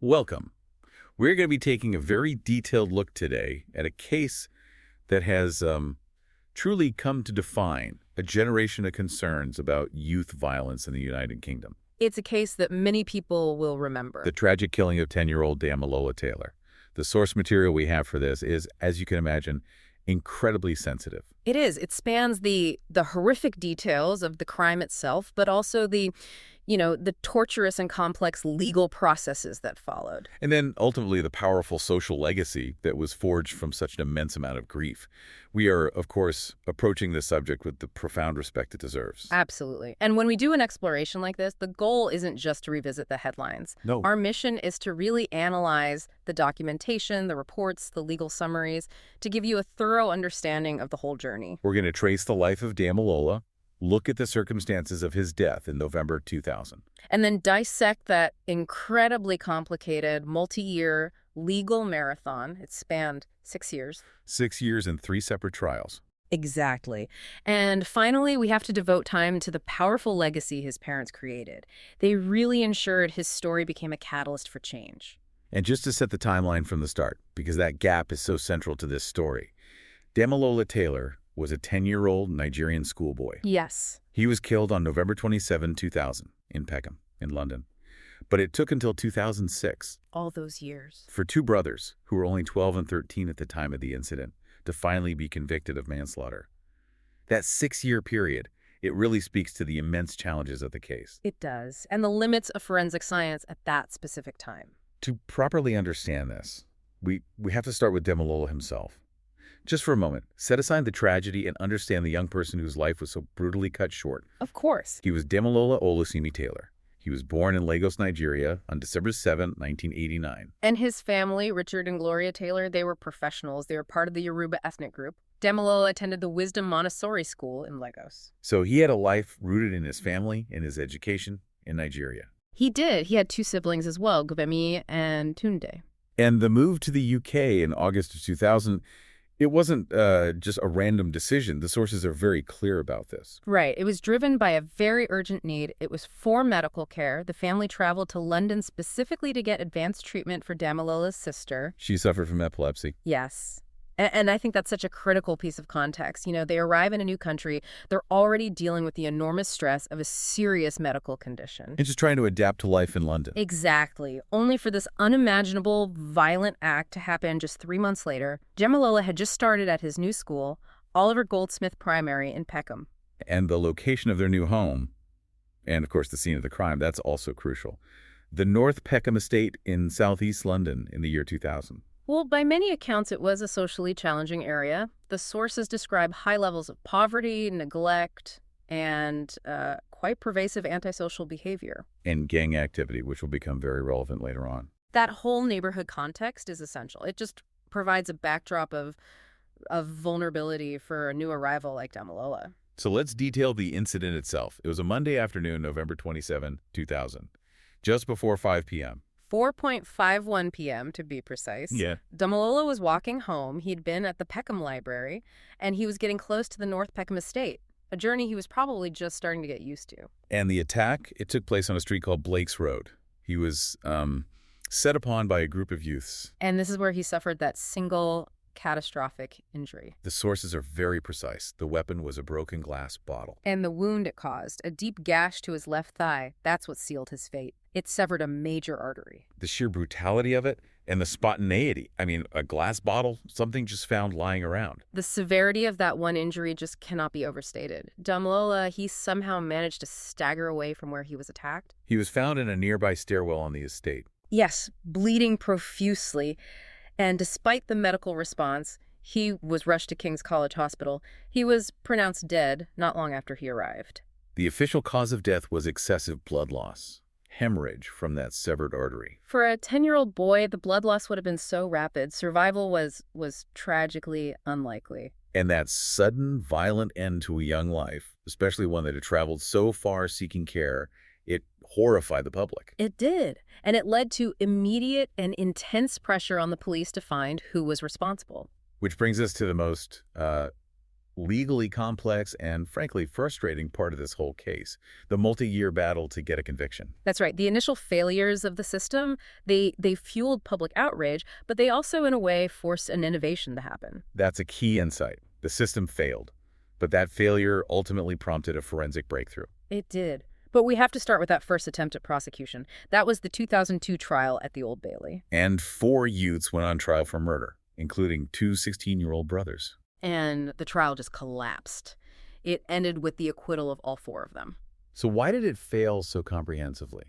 Welcome. We're going to be taking a very detailed look today at a case that has truly come to define a generation of concerns about youth violence in the United Kingdom. It's a case that many people will remember. The tragic killing of 10-year-old Damilola Taylor. The source material we have for this is, as you can imagine, incredibly sensitive. It is. It spans the horrific details of the crime itself, but also the torturous and complex legal processes that followed. And then, ultimately, the powerful social legacy that was forged from such an immense amount of grief. We are, of course, approaching this subject with the profound respect it deserves. Absolutely. And when we do an exploration like this, the goal isn't just to revisit the headlines. No. Our mission is to really analyze the documentation, the reports, the legal summaries, to give you a thorough understanding of the whole journey. We're going to trace the life of Damilola, look at the circumstances of his death in November 2000. And then dissect that incredibly complicated, multi-year legal marathon. It spanned 6 years. 6 years and 3 separate trials. Exactly. And finally, we have to devote time to the powerful legacy his parents created. They really ensured his story became a catalyst for change. And just to set the timeline from the start, because that gap is so central to this story, Damilola Taylor was a 10-year-old Nigerian schoolboy. Yes. He was killed on November 27, 2000, in Peckham, in London. But it took until 2006. All those years. For 2 brothers, who were only 12 and 13 at the time of the incident, to finally be convicted of manslaughter. That 6-year period, it really speaks to the immense challenges of the case. It does. And the limits of forensic science at that specific time. To properly understand this, we have to start with Damilola himself. Just for a moment, set aside the tragedy and understand the young person whose life was so brutally cut short. Of course. He was Damilola Olusimi Taylor. He was born in Lagos, Nigeria on December 7, 1989. And his family, Richard and Gloria Taylor, they were professionals. They were part of the Yoruba ethnic group. Damilola attended the Wisdom Montessori School in Lagos. So he had a life rooted in his family and his education in Nigeria. He did. He had 2 siblings as well, Gubemi and Tunde. And the move to the UK in August of 2000, it wasn't just a random decision. The sources are very clear about this. Right. It was driven by a very urgent need. It was for medical care. The family traveled to London specifically to get advanced treatment for Damilola's sister. She suffered from epilepsy. Yes. And I think that's such a critical piece of context. They arrive in a new country. They're already dealing with the enormous stress of a serious medical condition. And just trying to adapt to life in London. Exactly. Only for this unimaginable, violent act to happen just 3 months later. Damilola had just started at his new school, Oliver Goldsmith Primary in Peckham. And the location of their new home, and of course the scene of the crime, that's also crucial. The North Peckham estate in southeast London in the year 2000. Well, by many accounts, it was a socially challenging area. The sources describe high levels of poverty, neglect, and quite pervasive antisocial behavior. And gang activity, which will become very relevant later on. That whole neighborhood context is essential. It just provides a backdrop of vulnerability for a new arrival like Damilola. So let's detail the incident itself. It was a Monday afternoon, November 27, 2000, just before 5 p.m. 4:51 p.m., to be precise. Yeah. Damilola was walking home. He'd been at the Peckham Library, and he was getting close to the North Peckham estate, a journey he was probably just starting to get used to. And the attack, it took place on a street called Blake's Road. He was set upon by a group of youths. And this is where he suffered that single catastrophic injury. The sources are very precise. The weapon was a broken glass bottle. And the wound it caused, a deep gash to his left thigh, that's what sealed his fate. It severed a major artery. The sheer brutality of it and the spontaneity. I mean, a glass bottle, something just found lying around. The severity of that one injury just cannot be overstated. Damilola, he somehow managed to stagger away from where he was attacked. He was found in a nearby stairwell on the estate. Yes, bleeding profusely. And despite the medical response, he was rushed to King's College Hospital. He was pronounced dead not long after he arrived. The official cause of death was excessive blood loss, hemorrhage from that severed artery. For a 10-year-old boy, the blood loss would have been so rapid. Survival was tragically unlikely. And that sudden, violent end to a young life, especially one that had traveled so far seeking care, it horrified the public. It did. And it led to immediate and intense pressure on the police to find who was responsible. Which brings us to the most legally complex and, frankly, frustrating part of this whole case, the multi-year battle to get a conviction. That's right. The initial failures of the system, they fueled public outrage, but they also, in a way, forced an innovation to happen. That's a key insight. The system failed, but that failure ultimately prompted a forensic breakthrough. It did. But we have to start with that first attempt at prosecution. That was the 2002 trial at the Old Bailey. And 4 youths went on trial for murder, including 2 16-year-old brothers. And the trial just collapsed. It ended with the acquittal of all 4 of them. So why did it fail so comprehensively?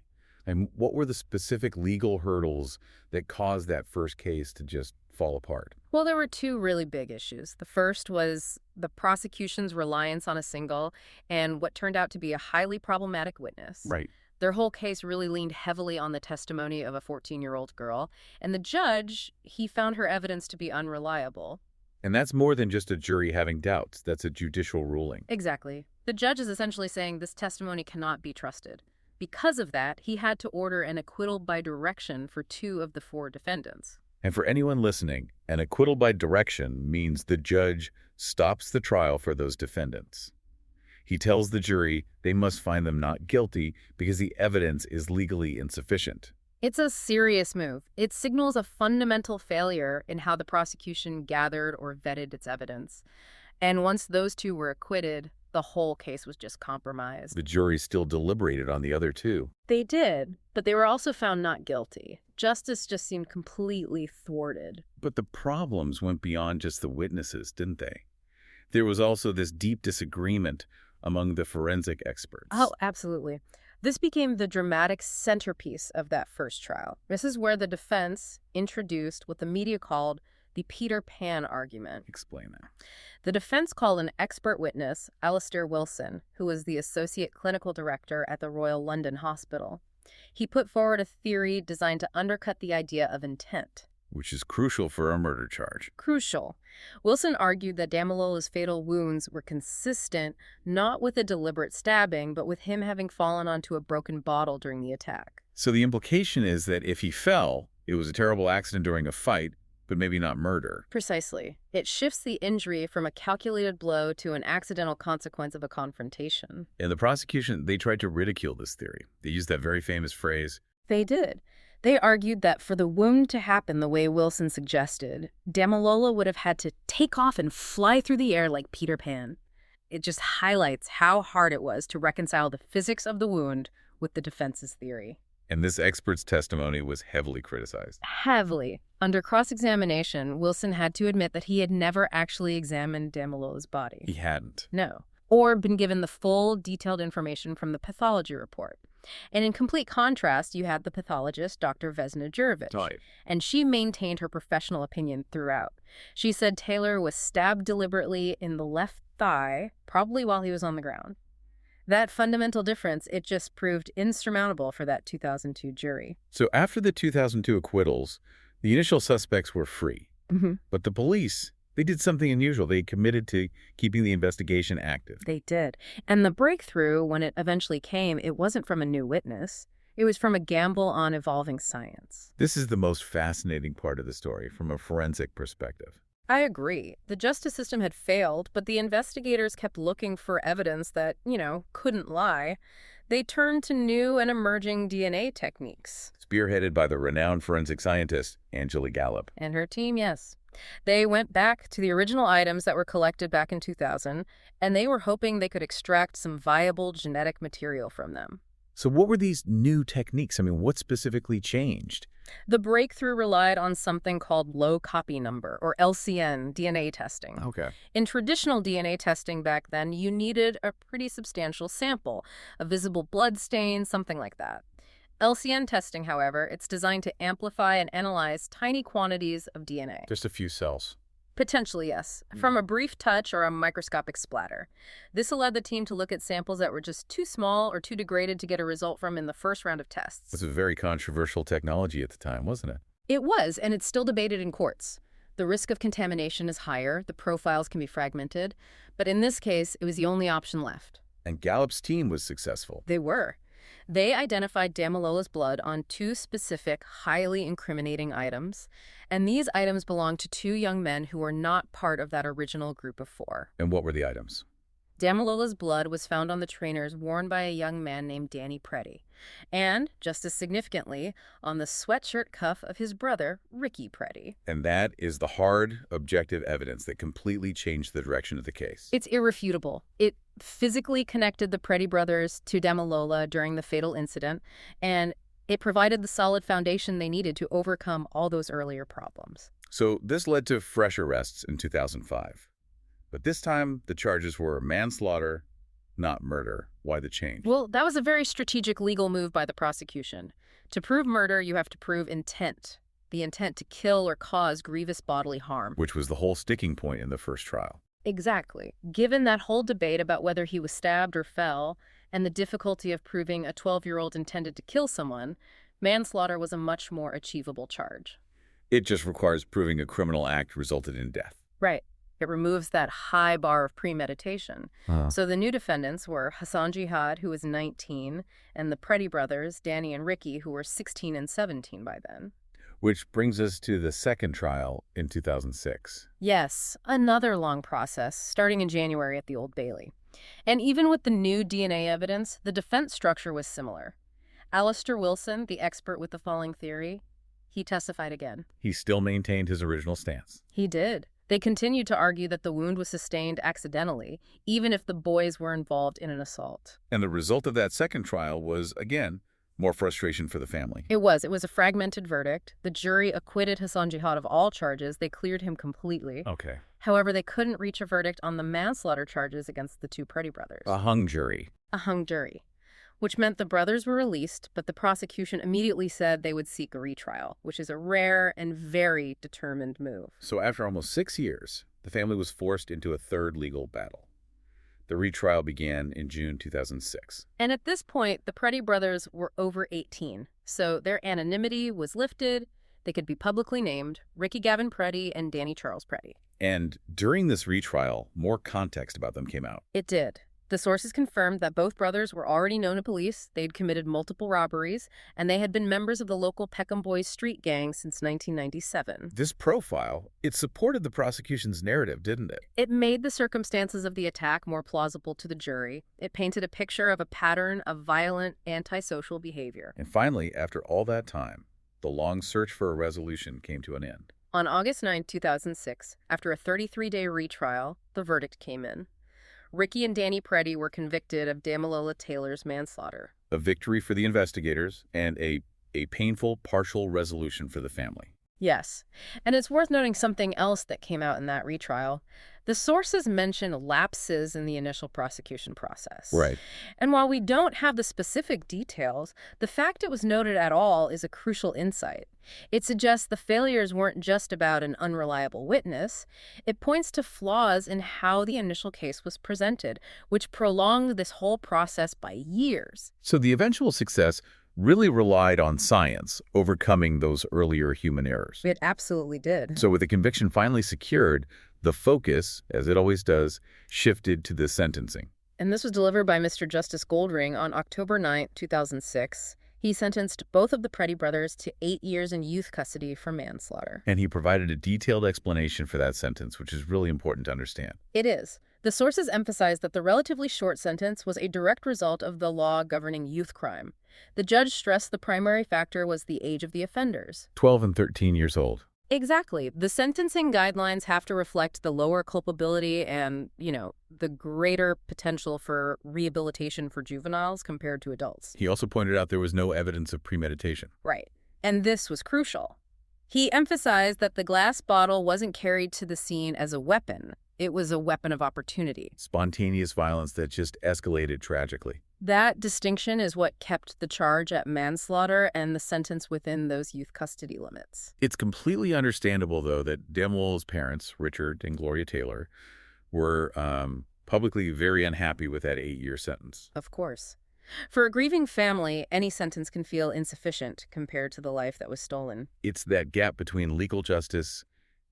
And what were the specific legal hurdles that caused that first case to just fall apart? Well, there were 2 really big issues. The first was the prosecution's reliance on a single and what turned out to be a highly problematic witness. Right. Their whole case really leaned heavily on the testimony of a 14-year-old girl, and the judge, he found her evidence to be unreliable. And that's more than just a jury having doubts. That's a judicial ruling. Exactly. The judge is essentially saying this testimony cannot be trusted. Because of that, he had to order an acquittal by direction for 2 of the 4 defendants. And for anyone listening, an acquittal by direction means the judge stops the trial for those defendants. He tells the jury they must find them not guilty because the evidence is legally insufficient. It's a serious move. It signals a fundamental failure in how the prosecution gathered or vetted its evidence. And once those 2 were acquitted, the whole case was just compromised. The jury still deliberated on the other 2. They did, but they were also found not guilty. Justice just seemed completely thwarted. But the problems went beyond just the witnesses, didn't they? There was also this deep disagreement among the forensic experts. Oh, absolutely. This became the dramatic centerpiece of that first trial. This is where the defense introduced what the media called the Peter Pan argument. Explain that. The defense called an expert witness, Alistair Wilson, who was the associate clinical director at the Royal London Hospital. He put forward a theory designed to undercut the idea of intent. Which is crucial for a murder charge. Crucial. Wilson argued that Damilola's fatal wounds were consistent not with a deliberate stabbing, but with him having fallen onto a broken bottle during the attack. So the implication is that if he fell, it was a terrible accident during a fight, but maybe not murder. Precisely. It shifts the injury from a calculated blow to an accidental consequence of a confrontation. In the prosecution, they tried to ridicule this theory. They used that very famous phrase. They did. They argued that for the wound to happen the way Wilson suggested, Damilola would have had to take off and fly through the air like Peter Pan. It just highlights how hard it was to reconcile the physics of the wound with the defense's theory. And this expert's testimony was heavily criticized. Heavily. Under cross-examination, Wilson had to admit that he had never actually examined Damilola's body. He hadn't. No. Or been given the full, detailed information from the pathology report. And in complete contrast, you had the pathologist, Dr. Vesna Jurovic. Right. And she maintained her professional opinion throughout. She said Taylor was stabbed deliberately in the left thigh, probably while he was on the ground. That fundamental difference, it just proved insurmountable for that 2002 jury. So after the 2002 acquittals, the initial suspects were free. Mm-hmm. But the police, they did something unusual. They committed to keeping the investigation active. They did. And the breakthrough, when it eventually came, it wasn't from a new witness. It was from a gamble on evolving science. This is the most fascinating part of the story from a forensic perspective. I agree. The justice system had failed, but the investigators kept looking for evidence that, couldn't lie. They turned to new and emerging DNA techniques. Spearheaded by the renowned forensic scientist, Angela Gallup. And her team, yes. They went back to the original items that were collected back in 2000, and they were hoping they could extract some viable genetic material from them. So what were these new techniques? I mean, what specifically changed? The breakthrough relied on something called low copy number, or LCN, DNA testing. Okay. In traditional DNA testing back then, you needed a pretty substantial sample, a visible blood stain, something like that. LCN testing, however, it's designed to amplify and analyze tiny quantities of DNA. Just a few cells. Potentially, yes, from a brief touch or a microscopic splatter. This allowed the team to look at samples that were just too small or too degraded to get a result from in the first round of tests. It was a very controversial technology at the time, wasn't it? It was, and it's still debated in courts. The risk of contamination is higher, the profiles can be fragmented, but in this case, it was the only option left. And Gallup's team was successful. They were. They identified Damilola's blood on two specific, highly incriminating items, and these items belonged to two young men who were not part of that original group of four. And what were the items? Damilola's blood was found on the trainers worn by a young man named Danny Preddie, and, just as significantly, on the sweatshirt cuff of his brother, Ricky Preddie. And that is the hard, objective evidence that completely changed the direction of the case. It's irrefutable. It physically connected the Preddie brothers to Damilola during the fatal incident, and it provided the solid foundation they needed to overcome all those earlier problems. So this led to fresh arrests in 2005. But this time, the charges were manslaughter, not murder. Why the change? Well, that was a very strategic legal move by the prosecution. To prove murder, you have to prove intent, the intent to kill or cause grievous bodily harm. Which was the whole sticking point in the first trial. Exactly. Given that whole debate about whether he was stabbed or fell, and the difficulty of proving a 12-year-old intended to kill someone, manslaughter was a much more achievable charge. It just requires proving a criminal act resulted in death. Right. It removes that high bar of premeditation. So the new defendants were Hassan Jihad, who was 19, and the Preddie brothers, Danny and Ricky, who were 16 and 17 by then. Which brings us to the second trial in 2006. Yes, another long process, starting in January at the Old Bailey. And even with the new DNA evidence, the defense structure was similar. Alistair Wilson, the expert with the falling theory, he testified again. He still maintained his original stance. He did. They continued to argue that the wound was sustained accidentally, even if the boys were involved in an assault. And the result of that second trial was, again, more frustration for the family. It was a fragmented verdict. The jury acquitted Hassan Jihad of all charges. They cleared him completely. Okay. However, they couldn't reach a verdict on the manslaughter charges against the two Preddie brothers. A hung jury. A hung jury, which meant the brothers were released, but the prosecution immediately said they would seek a retrial, which is a rare and very determined move. So after almost 6 years, the family was forced into a third legal battle. The retrial began in June 2006. And at this point, the Preddie brothers were over 18, so their anonymity was lifted. They could be publicly named Ricky Gavin Preddie and Danny Charles Preddie. And during this retrial, more context about them came out. It did. The sources confirmed that both brothers were already known to police, they'd committed multiple robberies, and they had been members of the local Peckham Boys street gang since 1997. This profile, it supported the prosecution's narrative, didn't it? It made the circumstances of the attack more plausible to the jury. It painted a picture of a pattern of violent, antisocial behavior. And finally, after all that time, the long search for a resolution came to an end. On August 9, 2006, after a 33-day retrial, the verdict came in. Ricky and Danny Preddie were convicted of Damilola Taylor's manslaughter. A victory for the investigators and a painful partial resolution for the family. Yes, and it's worth noting something else that came out in that retrial. The sources mention lapses in the initial prosecution process. Right. And while we don't have the specific details, the fact it was noted at all is a crucial insight. It suggests the failures weren't just about an unreliable witness. It points to flaws in how the initial case was presented, which prolonged this whole process by years. So the eventual success really relied on science overcoming those earlier human errors. It absolutely did. So with the conviction finally secured, the focus, as it always does, shifted to the sentencing. And this was delivered by Mr. Justice Goldring on October 9, 2006. He sentenced both of the Preddie brothers to 8 years in youth custody for manslaughter. And he provided a detailed explanation for that sentence, which is really important to understand. It is. The sources emphasize that the relatively short sentence was a direct result of the law governing youth crime. The judge stressed the primary factor was the age of the offenders. 12 and 13 years old. Exactly. The sentencing guidelines have to reflect the lower culpability and, the greater potential for rehabilitation for juveniles compared to adults. He also pointed out there was no evidence of premeditation. Right. And this was crucial. He emphasized that the glass bottle wasn't carried to the scene as a weapon. It was a weapon of opportunity. Spontaneous violence that just escalated tragically. That distinction is what kept the charge at manslaughter and the sentence within those youth custody limits. It's completely understandable, though, that Damilola's parents, Richard and Gloria Taylor, were publicly very unhappy with that 8-year sentence. Of course. For a grieving family, any sentence can feel insufficient compared to the life that was stolen. It's that gap between legal justice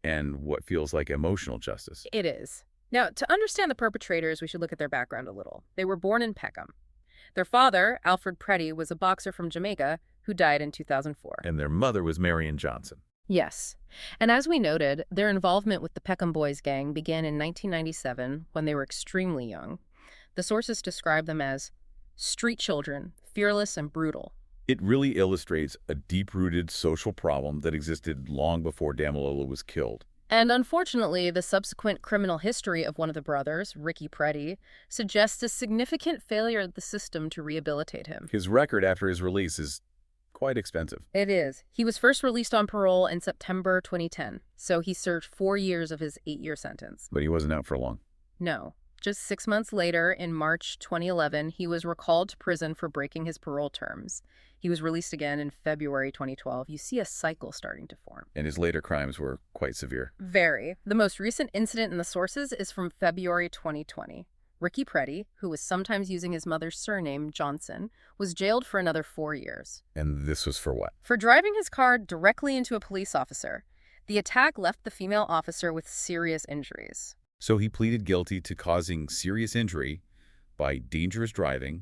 and what feels like emotional justice. It is. Now, to understand the perpetrators, we should look at their background a little. They were born in Peckham. Their father, Alfred Preddie, was a boxer from Jamaica who died in 2004. And their mother was Marion Johnson. Yes. And as we noted, their involvement with the Peckham Boys gang began in 1997 when they were extremely young. The sources describe them as street children, fearless and brutal. It really illustrates a deep-rooted social problem that existed long before Damilola was killed. And unfortunately, the subsequent criminal history of one of the brothers, Ricky Preddie, suggests a significant failure of the system to rehabilitate him. His record after his release is quite expensive. It is. He was first released on parole in September 2010, so he served 4 years of his 8-year sentence. But he wasn't out for long. No. Just 6 months later, in March 2011, he was recalled to prison for breaking his parole terms. He was released again in February 2012. You see a cycle starting to form. And his later crimes were quite severe. Very. The most recent incident in the sources is from February 2020. Ricky Preddie, who was sometimes using his mother's surname, Johnson, was jailed for another 4 years. And this was for what? For driving his car directly into a police officer. The attack left the female officer with serious injuries. So he pleaded guilty to causing serious injury by dangerous driving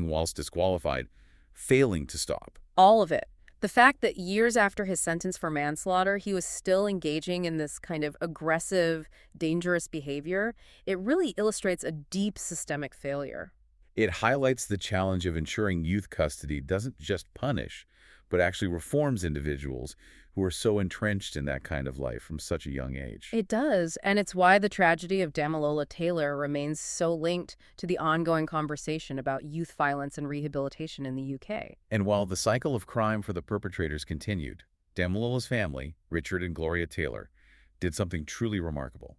whilst disqualified, failing to stop. All of it. The fact that years after his sentence for manslaughter, he was still engaging in this kind of aggressive, dangerous behavior, it really illustrates a deep systemic failure. It highlights the challenge of ensuring youth custody doesn't just punish, but actually reforms individuals who are so entrenched in that kind of life from such a young age. It does, and it's why the tragedy of Damilola Taylor remains so linked to the ongoing conversation about youth violence and rehabilitation in the UK. And while the cycle of crime for the perpetrators continued, Damilola's family, Richard and Gloria Taylor, did something truly remarkable.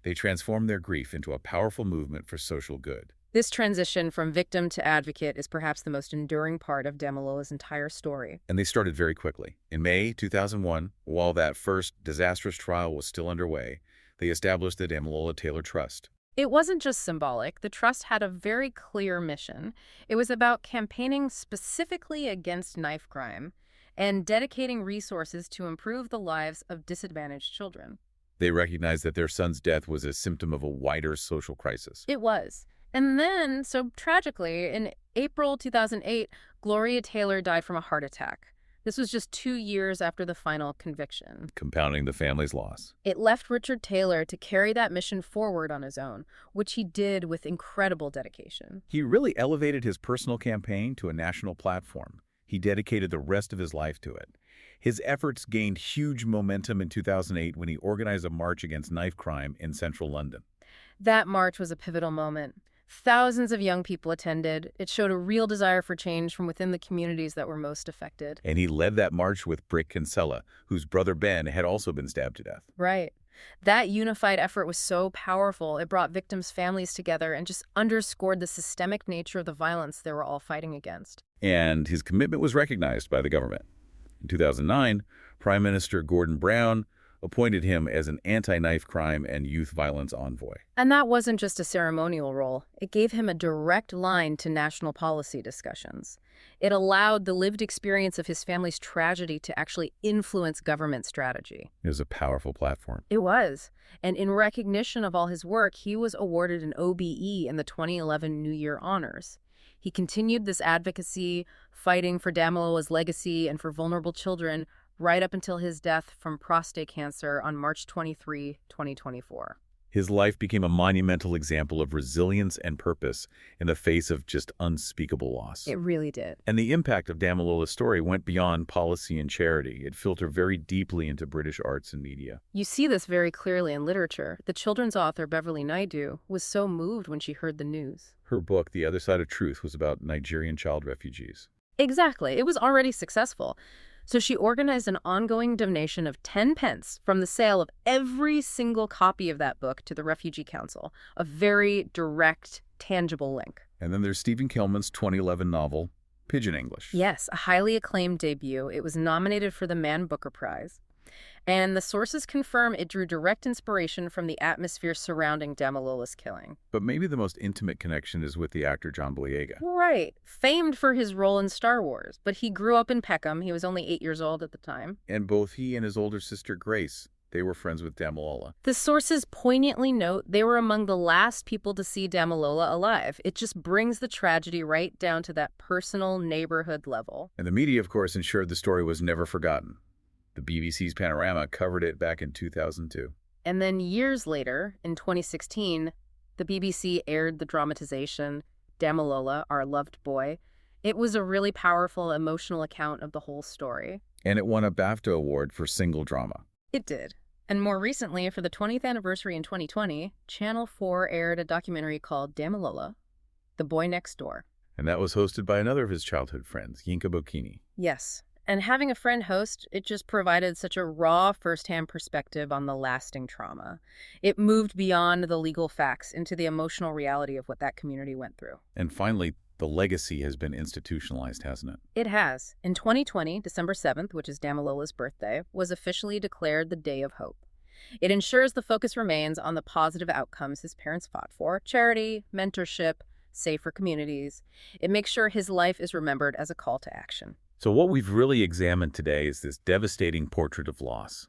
They transformed their grief into a powerful movement for social good. This transition from victim to advocate is perhaps the most enduring part of Damilola's entire story. And they started very quickly. In May 2001, while that first disastrous trial was still underway, they established the Damilola Taylor Trust. It wasn't just symbolic. The trust had a very clear mission. It was about campaigning specifically against knife crime and dedicating resources to improve the lives of disadvantaged children. They recognized that their son's death was a symptom of a wider social crisis. It was. And then, so tragically, in April 2008, Gloria Taylor died from a heart attack. This was just 2 years after the final conviction. Compounding the family's loss. It left Richard Taylor to carry that mission forward on his own, which he did with incredible dedication. He really elevated his personal campaign to a national platform. He dedicated the rest of his life to it. His efforts gained huge momentum in 2008 when he organized a march against knife crime in central London. That march was a pivotal moment. Thousands of young people attended. It showed a real desire for change from within the communities that were most affected. And he led that march with Brick Kinsella, whose brother Ben had also been stabbed to death. Right. That unified effort was so powerful. It brought victims' families together and just underscored the systemic nature of the violence they were all fighting against. And his commitment was recognized by the government. In 2009, Prime Minister Gordon Brown appointed him as an anti-knife crime and youth violence envoy. And that wasn't just a ceremonial role. It gave him a direct line to national policy discussions. It allowed the lived experience of his family's tragedy to actually influence government strategy. It was a powerful platform. It was. And in recognition of all his work, he was awarded an OBE in the 2011 New Year Honors. He continued this advocacy, fighting for Damilola's legacy and for vulnerable children, right up until his death from prostate cancer on March 23, 2024. His life became a monumental example of resilience and purpose in the face of just unspeakable loss. It really did. And the impact of Damilola's story went beyond policy and charity. It filtered very deeply into British arts and media. You see this very clearly in literature. The children's author Beverly Naidu was so moved when she heard the news. Her book, The Other Side of Truth, was about Nigerian child refugees. Exactly. It was already successful. So she organized an ongoing donation of 10 pence from the sale of every single copy of that book to the Refugee Council, a very direct, tangible link. And then there's Stephen Kellman's 2011 novel, Pigeon English. Yes, a highly acclaimed debut. It was nominated for the Man Booker Prize. And the sources confirm it drew direct inspiration from the atmosphere surrounding Damilola's killing. But maybe the most intimate connection is with the actor John Boyega. Right. Famed for his role in Star Wars, but he grew up in Peckham. He was only 8 years old at the time. And both he and his older sister Grace They were friends with Damilola. The sources poignantly note they were among the last people to see Damilola alive. It just brings the tragedy right down to that personal neighborhood level. And the media, of course, ensured the story was never forgotten. The BBC's Panorama covered it back in 2002. And then years later, in 2016, the BBC aired the dramatization, Damilola, Our Loved Boy. It was a really powerful, emotional account of the whole story. And it won a BAFTA award for single drama. It did. And more recently, for the 20th anniversary in 2020, Channel 4 aired a documentary called Damilola, The Boy Next Door. And that was hosted by another of his childhood friends, Yinka Bokini. Yes. And having a friend host, it just provided such a raw firsthand perspective on the lasting trauma. It moved beyond the legal facts into the emotional reality of what that community went through. And finally, the legacy has been institutionalized, hasn't it? It has. In 2020, December 7th, which is Damilola's birthday, was officially declared the Day of Hope. It ensures the focus remains on the positive outcomes his parents fought for: charity, mentorship, safer communities. It makes sure his life is remembered as a call to action. So what we've really examined today is this devastating portrait of loss.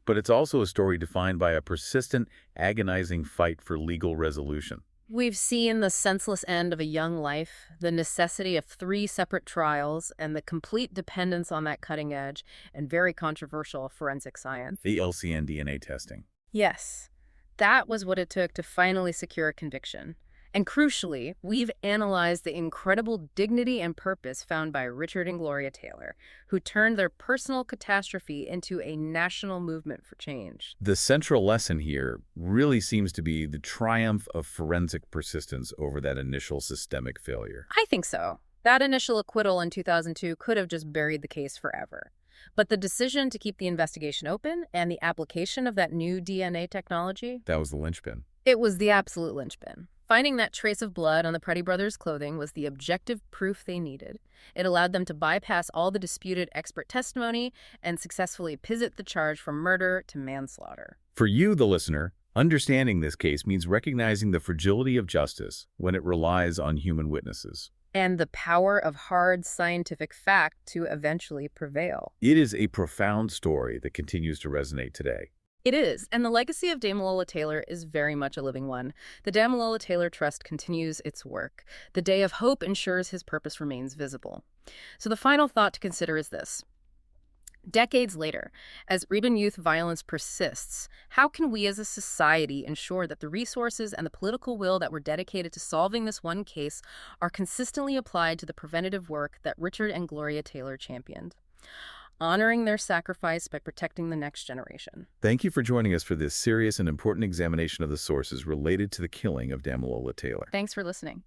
But it's also a story defined by a persistent, agonizing fight for legal resolution. We've seen the senseless end of a young life, the necessity of 3 separate trials, and the complete dependence on that cutting edge and very controversial forensic science. The LCN DNA testing. Yes, that was what it took to finally secure a conviction. And crucially, we've analyzed the incredible dignity and purpose found by Richard and Gloria Taylor, who turned their personal catastrophe into a national movement for change. The central lesson here really seems to be the triumph of forensic persistence over that initial systemic failure. I think so. That initial acquittal in 2002 could have just buried the case forever. But the decision to keep the investigation open and the application of that new DNA technology, That was the linchpin. it was the absolute linchpin. Finding that trace of blood on the Preddie brothers' clothing was the objective proof they needed. It allowed them to bypass all the disputed expert testimony and successfully pivot the charge from murder to manslaughter. For you, the listener, understanding this case means recognizing the fragility of justice when it relies on human witnesses. And the power of hard scientific fact to eventually prevail. It is a profound story that continues to resonate today. It is, and the legacy of Damilola Taylor is very much a living one. The Damilola Taylor Trust continues its work. The Day of Hope ensures his purpose remains visible. So the final thought to consider is this. Decades later, as urban youth violence persists, how can we as a society ensure that the resources and the political will that were dedicated to solving this one case are consistently applied to the preventative work that Richard and Gloria Taylor championed, honoring their sacrifice by protecting the next generation? Thank you for joining us for this serious and important examination of the sources related to the killing of Damilola Taylor. Thanks for listening.